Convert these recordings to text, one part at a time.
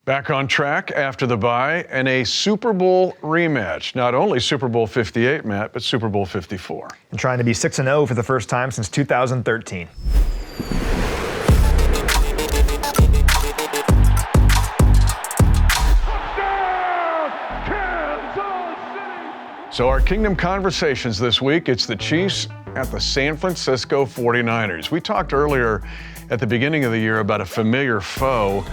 Back on track after the bye and a Super Bowl rematch. Not only Super Bowl 58, Matt, but Super Bowl 54. And trying to be 6-0 for the first time since 2013. So our Kingdom Conversations this week, it's the Chiefs at the San Francisco 49ers. We talked earlier at the beginning of the year about a familiar foe,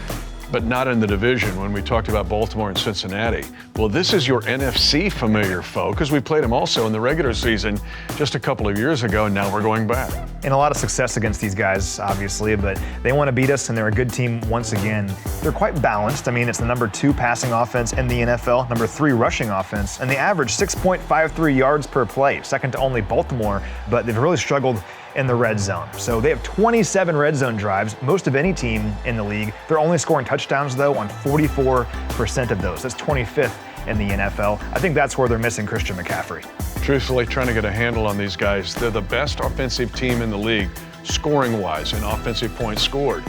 but not in the division when we talked about Baltimore and Cincinnati. Well, this is your NFC familiar foe because we played them also in the regular season just a couple of years ago, and now we're going back. And a lot of success against these guys, obviously, but they want to beat us, and they're a good team once again. They're quite balanced. I mean, it's the number 2 passing offense in the NFL, number 3 rushing offense, and they average 6.53 yards per play, second to only Baltimore, but they've really struggled in the red zone. So they have 27 red zone drives, most of any team in the league. They're only scoring touchdowns, though, on 44% of those. That's 25th in the NFL. I think that's where they're missing Christian McCaffrey. Truthfully, trying to get a handle on these guys, they're the best offensive team in the league, scoring-wise, in offensive points scored.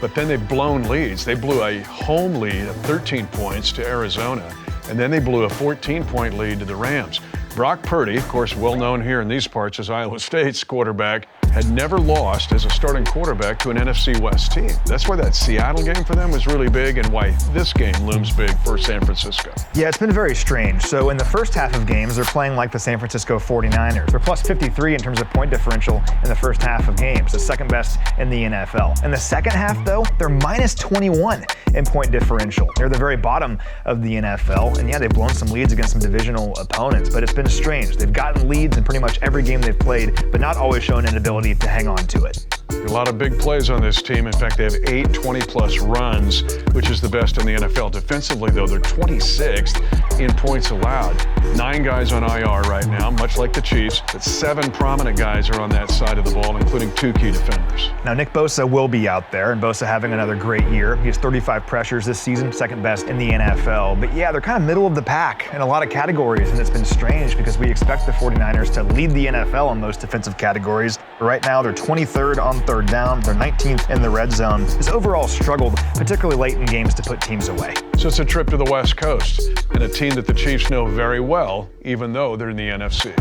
But then they've blown leads. They blew a home lead of 13 points to Arizona, and then they blew a 14-point lead to the Rams. Brock Purdy, of course, well known here in these parts as Iowa State's quarterback, had never lost as a starting quarterback to an NFC West team. That's why that Seattle game for them was really big and why this game looms big for San Francisco. Yeah, it's been very strange. So in the first half of games, they're playing like the San Francisco 49ers. They're plus 53 in terms of point differential in the first half of games, the second best in the NFL. In the second half, though, they're minus 21 in point differential. They're the very bottom of the NFL. And yeah, they've blown some leads against some divisional opponents, but it's been strange. They've gotten leads in pretty much every game they've played, but not always shown an ability to hang on to it. A lot of big plays on this team. In fact, they have 8 20-plus runs, which is the best in the NFL. Defensively, though, they're 26th in points allowed. 9 guys on IR right now, much like the Chiefs, but 7 prominent guys are on that side of the ball, including 2 key defenders. Now, Nick Bosa will be out there, and Bosa having another great year. He has 35 pressures this season, second best in the NFL. But yeah, they're kind of middle of the pack in a lot of categories, and it's been strange because we expect the 49ers to lead the NFL in most defensive categories. But right now, they're 23rd on third down. They're 19th in the red zone. Has overall struggled, particularly late in games, to put teams away. So it's a trip to the West Coast and a team that the Chiefs know very well, even though they're in the NFC.